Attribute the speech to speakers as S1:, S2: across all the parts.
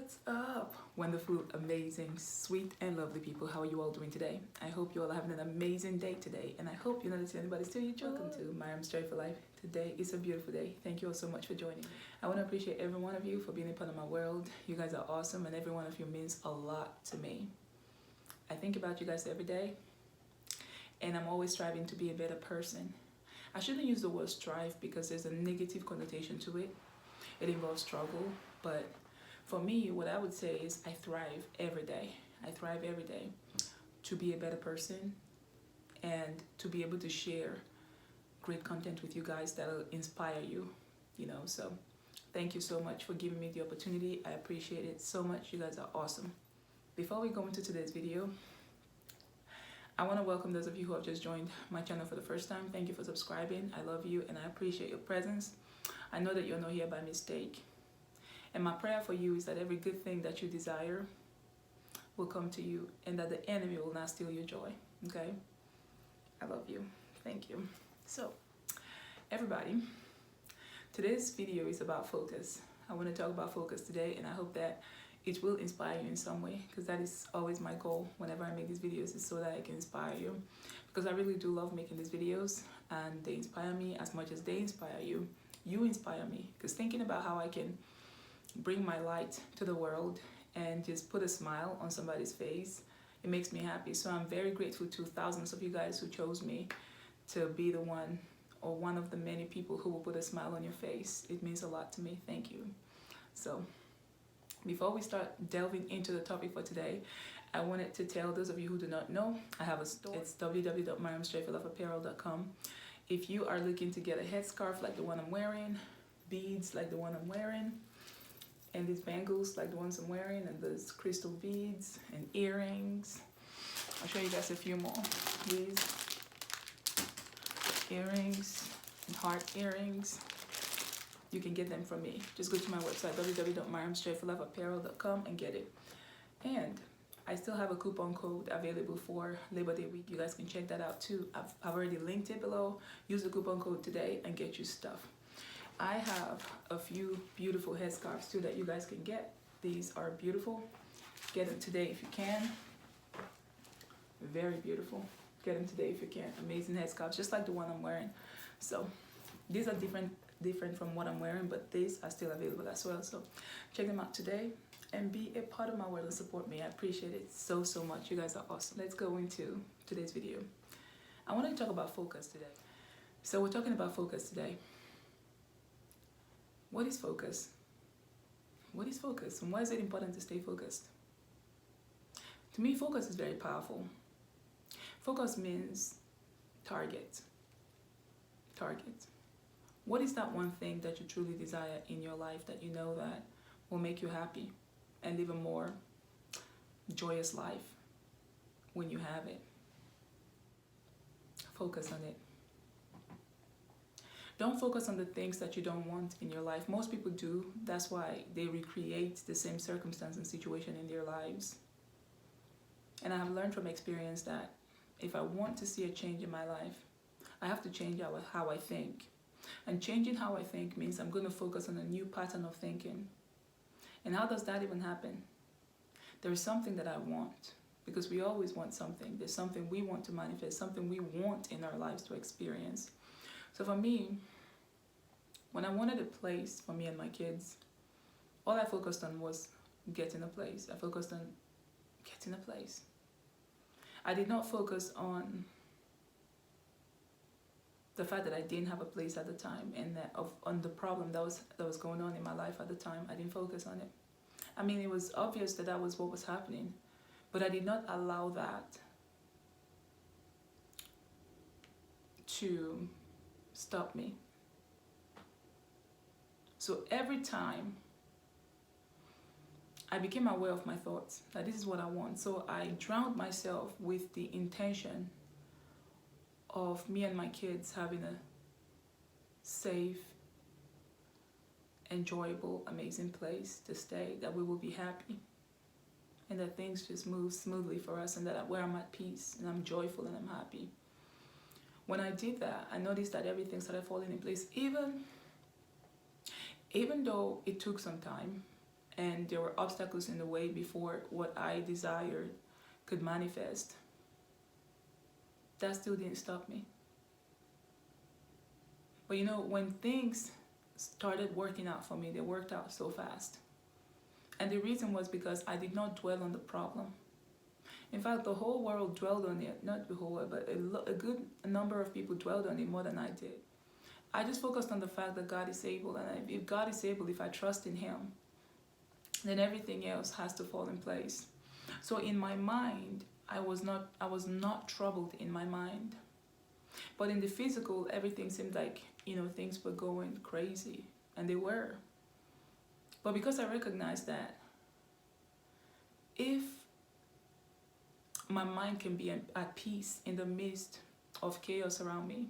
S1: What's up? Wonderful, amazing, sweet, and lovely people. How are you all doing today? I hope you all are having an amazing day today, and I hope you're not listening to anybody still. Welcome to Maryam's Joyful Life. Today is a beautiful day. Thank you all so much for joining me. I want to appreciate every one of you for being a part of my world. You guys are awesome, and every one of you means a lot to me. I think about you guys every day, and I'm always striving to be a better person. I shouldn't use the word strive because there's a negative connotation to it. It involves struggle, but for me, what I would say is I thrive every day. I thrive every day to be a better person and to be able to share great content with you guys that'll inspire you, so thank you so much for giving me the opportunity. I appreciate it so much. You guys are awesome. Before we go into today's video, I want to welcome those of you who have just joined my channel for the first time. Thank you for subscribing. I love you and I appreciate your presence. I know that you're not here by mistake. And my prayer for you is that every good thing that you desire will come to you and that the enemy will not steal your joy, okay? I love you. Thank you. So, everybody, today's video is about focus. I want to talk about focus today, and I hope that it will inspire you in some way, because that is always my goal whenever I make these videos, is so that I can inspire you, because I really do love making these videos, and they inspire me as much as they inspire you. You inspire me, because thinking about how I can bring my light to the world and just put a smile on somebody's face, it makes me happy. So I'm very grateful to thousands of you guys who chose me to be the one or one of the many people who will put a smile on your face. It means a lot to me. Thank you. So before we start delving into the topic for today, I wanted to tell those of you who do not know, I have a store. It's www.MaryamSjoyfullife.apparel.com. If you are looking to get a headscarf like the one I'm wearing, beads like the one I'm wearing, and these bangles like the ones I'm wearing, and those crystal beads and earrings. I'll show you guys a few more. These earrings and heart earrings, you can get them from me. Just go to my website, www.MaryamSjoyfullife.apparel.com, and get it. And I still have a coupon code available for Labor Day week. You guys can check that out too. I've already linked it below. Use the coupon code today and get you stuff. I have a few beautiful headscarves too that you guys can get. These are beautiful. Get them today if you can. Very beautiful. Get them today if you can. Amazing headscarves, just like the one I'm wearing. So these are different from what I'm wearing, but these are still available as well. So check them out today and be a part of my world and support me. I appreciate it so much. You guys are awesome. Let's go into today's video. I want to talk about focus today. So we're talking about focus today. What is focus? What is focus, and why is it important to stay focused? To me, focus is very powerful. Focus means target. Target. What is that one thing that you truly desire in your life that you know that will make you happy and live a more joyous life when you have it? Focus on it. Don't focus on the things that you don't want in your life. Most people do. That's why they recreate the same circumstance and situation in their lives. And I have learned from experience that if I want to see a change in my life, I have to change how I think. And changing how I think means I'm going to focus on a new pattern of thinking. And how does that even happen? There is something that I want, because we always want something. There's something we want to manifest, something we want in our lives to experience. So for me, when I wanted a place for me and my kids, all I focused on was getting a place. I focused on getting a place. I did not focus on the fact that I didn't have a place at the time, and on the problem that was going on in my life at the time. I didn't focus on it. I mean, it was obvious that that was what was happening, but I did not allow that to stop me. So every time I became aware of my thoughts, that this is what I want. So I drowned myself with the intention of me and my kids having a safe, enjoyable, amazing place to stay, that we will be happy, and that things just move smoothly for us, and that where I'm at peace and I'm joyful and I'm happy. When I did that, I noticed that everything started falling in place, even though it took some time and there were obstacles in the way before what I desired could manifest, that still didn't stop me. But you know, when things started working out for me, they worked out so fast. And the reason was because I did not dwell on the problem. In fact, the whole world dwelled on it, not the whole world, but a good number of people dwelled on it more than I did. I just focused on the fact that God is able, and if God is able, if I trust in Him, then everything else has to fall in place. So in my mind, I was not troubled in my mind. But in the physical, everything seemed like, you know, things were going crazy, and they were. But because I recognized that if my mind can be at peace in the midst of chaos around me,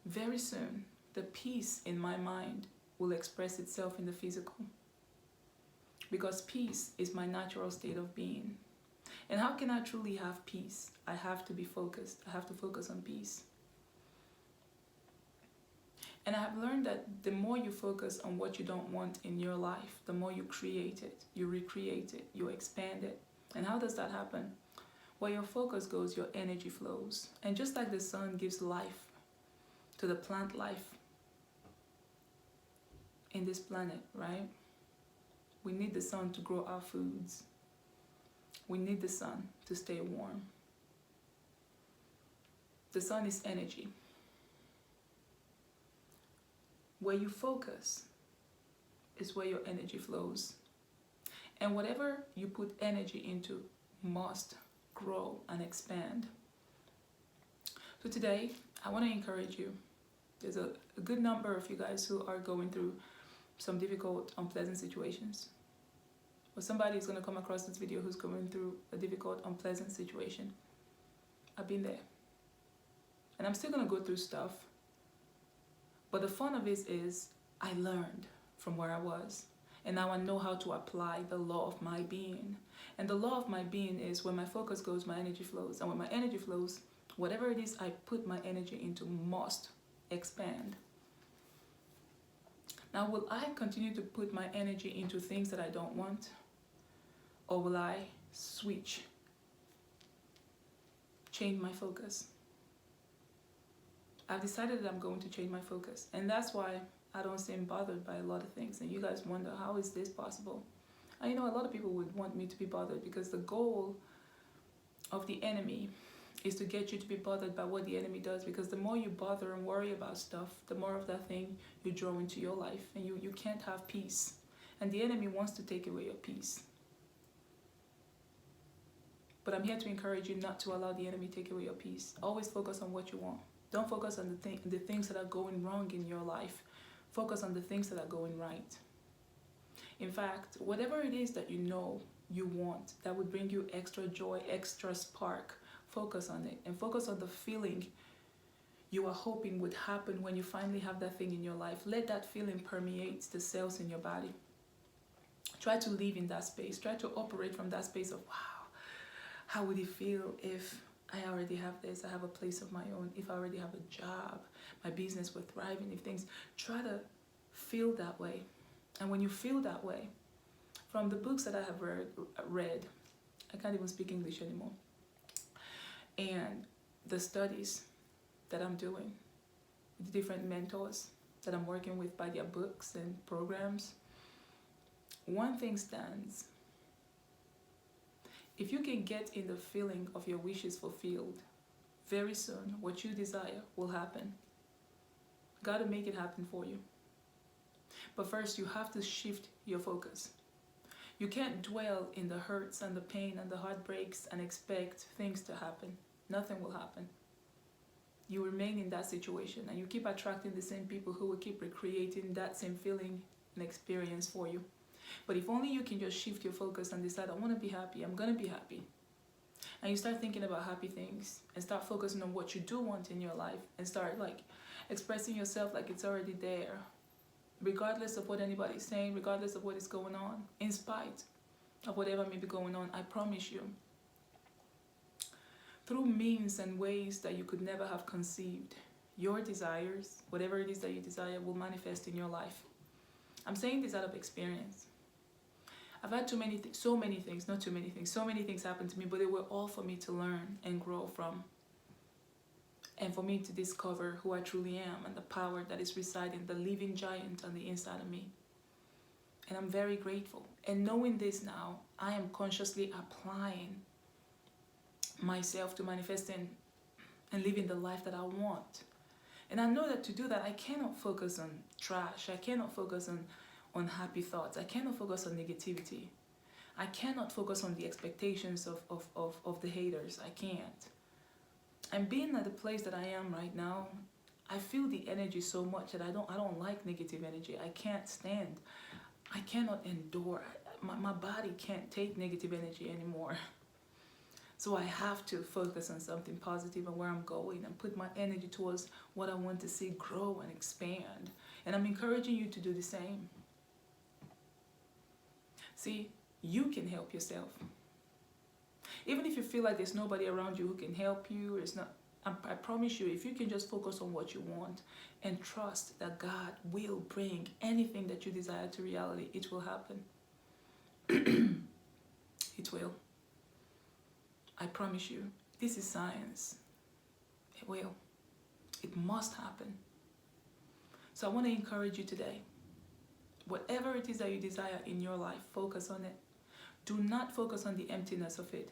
S1: very soon the peace in my mind will express itself in the physical. Because peace is my natural state of being. And how can I truly have peace? I have to be focused. I have to focus on peace. And I have learned that the more you focus on what you don't want in your life, the more you create it, you recreate it, you expand it. And how does that happen? Where your focus goes, your energy flows. And just like the sun gives life to the plant life in this planet, right? We need the sun to grow our foods. We need the sun to stay warm. The sun is energy. Where you focus is where your energy flows. And whatever you put energy into must grow and expand. So today, I want to encourage you. There's a good number of you guys who are going through some difficult, unpleasant situations. Or somebody is going to come across this video who's going through a difficult, unpleasant situation. I've been there. And I'm still going to go through stuff. But the fun of it is I learned from where I was. And now I know how to apply the law of my being. And the law of my being is when my focus goes, my energy flows. And when my energy flows, whatever it is I put my energy into must expand. Now, will I continue to put my energy into things that I don't want? Or will I switch? Change my focus? I've decided that I'm going to change my focus. And that's why I don't seem bothered by a lot of things. And you guys wonder, how is this possible? And you know, a lot of people would want me to be bothered because the goal of the enemy is to get you to be bothered by what the enemy does. Because the more you bother and worry about stuff, the more of that thing you draw into your life. And you can't have peace. And the enemy wants to take away your peace. But I'm here to encourage you not to allow the enemy take away your peace. Always focus on what you want. Don't focus on the things that are going wrong in your life. Focus on the things that are going right. In fact, whatever it is that you know you want, that would bring you extra joy, extra spark, focus on it. And focus on the feeling you are hoping would happen when you finally have that thing in your life. Let that feeling permeate the cells in your body. Try to live in that space. Try to operate from that space of, wow, how would it feel if I already have this, I have a place of my own, if I already have a job, my business will thrive, and if things, try to feel that way. And when you feel that way, from the books that I have read, I can't even speak English anymore, and the studies that I'm doing, with the different mentors that I'm working with by their books and programs, one thing stands. If you can get in the feeling of your wishes fulfilled, very soon what you desire will happen. God will make it happen for you. But first, you have to shift your focus. You can't dwell in the hurts and the pain and the heartbreaks and expect things to happen. Nothing will happen. You remain in that situation and you keep attracting the same people who will keep recreating that same feeling and experience for you. But if only you can just shift your focus and decide, I want to be happy, I'm going to be happy. And you start thinking about happy things and start focusing on what you do want in your life and start like expressing yourself like it's already there, regardless of what anybody's saying, regardless of what is going on, in spite of whatever may be going on. I promise you, through means and ways that you could never have conceived, your desires, whatever it is that you desire, will manifest in your life. I'm saying this out of experience. I've had so many things happen to me, but they were all for me to learn and grow from, and for me to discover who I truly am and the power that is residing, the living giant on the inside of me. And I'm very grateful. And knowing this now, I am consciously applying myself to manifesting and living the life that I want. And I know that to do that, I cannot focus on trash. I cannot focus on happy thoughts. I cannot focus on negativity. I cannot focus on the expectations of the haters. I can't. And being at the place that I am right now, I feel the energy so much that I don't like negative energy. I can't stand. I cannot endure. My body can't take negative energy anymore. So I have to focus on something positive and where I'm going, and put my energy towards what I want to see grow and expand. And I'm encouraging you to do the same. See, you can help yourself. Even if you feel like there's nobody around you who can help you, I promise you, if you can just focus on what you want and trust that God will bring anything that you desire to reality, it will happen. It will. I promise you, this is science. It will. It must happen. So I want to encourage you today. Whatever it is that you desire in your life, focus on it. Do not focus on the emptiness of it.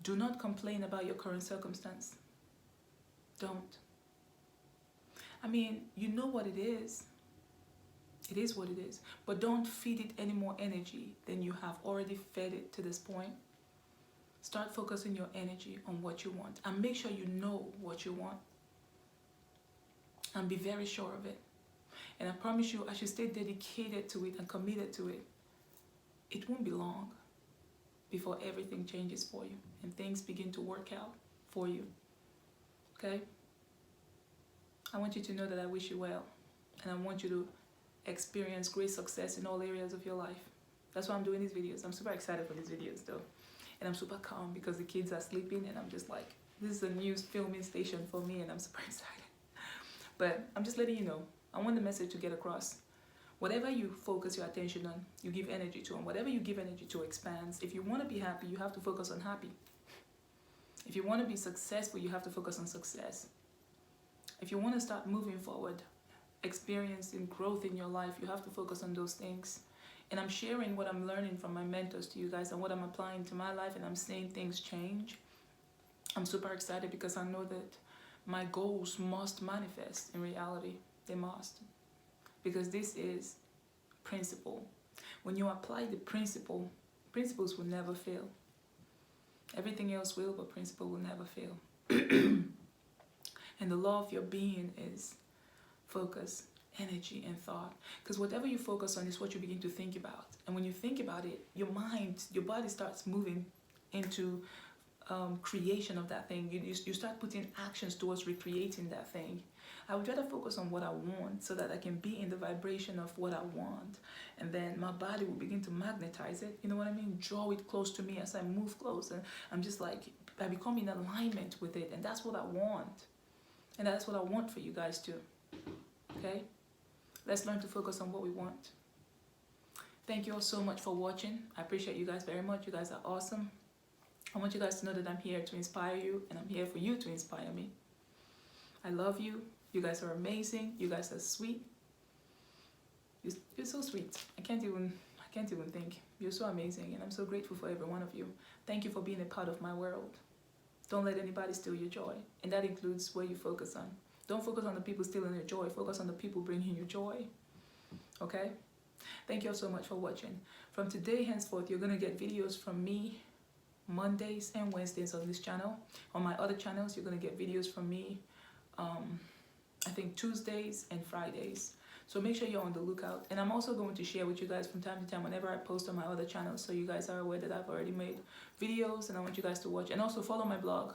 S1: Do not complain about your current circumstance. Don't. I mean, you know what it is. It is what it is. But don't feed it any more energy than you have already fed it to this point. Start focusing your energy on what you want. And make sure you know what you want. And be very sure of it. And I promise you, as you stay dedicated to it and committed to it, it won't be long before everything changes for you and things begin to work out for you. Okay? I want you to know that I wish you well. And I want you to experience great success in all areas of your life. That's why I'm doing these videos. I'm super excited for these videos though. And I'm super calm because the kids are sleeping and I'm just like, this is a new filming station for me and I'm super excited. But I'm just letting you know, I want the message to get across. Whatever you focus your attention on, you give energy to, and whatever you give energy to expands. If you want to be happy, you have to focus on happy. If you want to be successful, you have to focus on success. If you want to start moving forward, experiencing growth in your life, you have to focus on those things. And I'm sharing what I'm learning from my mentors to you guys and what I'm applying to my life, and I'm seeing things change. I'm super excited because I know that my goals must manifest in reality. They must. Because this is principle. When you apply the principle, principles will never fail. Everything else will, but principle will never fail. And the law of your being is focus, energy, and thought. Because whatever you focus on is what you begin to think about. And when you think about it, your mind, your body starts moving into creation of that thing. You start putting actions towards recreating that thing. I would rather focus on what I want so that I can be in the vibration of what I want. And then my body will begin to magnetize it. You know what I mean? Draw it close to me as I move close. And I'm just like, I become in alignment with it. And that's what I want. And that's what I want for you guys too. Okay? Let's learn to focus on what we want. Thank you all so much for watching. I appreciate you guys very much. You guys are awesome. I want you guys to know that I'm here to inspire you, and I'm here for you to inspire me. I love you. You guys are amazing. You guys are sweet. You're so sweet. I can't even think. You're so amazing, and I'm so grateful for every one of you. Thank you for being a part of my world. Don't let anybody steal your joy, and that includes where you focus on. Don't focus on the people stealing your joy. Focus on the people bringing you joy. Okay? Thank you all so much for watching. From today henceforth, you're going to get videos from me Mondays and Wednesdays on this channel. On my other channels, you're going to get videos from me, I think Tuesdays and Fridays. So make sure you're on the lookout. And I'm also going to share with you guys from time to time whenever I post on my other channels, so you guys are aware that I've already made videos and I want you guys to watch. And also follow my blog,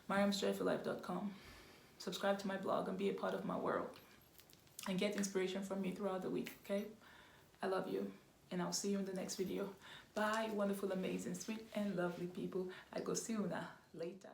S1: Maryamsjoyfullife.com. Subscribe to my blog and be a part of my world. And get inspiration from me throughout the week, okay? I love you. And I'll see you in the next video. Bye, wonderful, amazing, sweet, and lovely people. I go see you now later.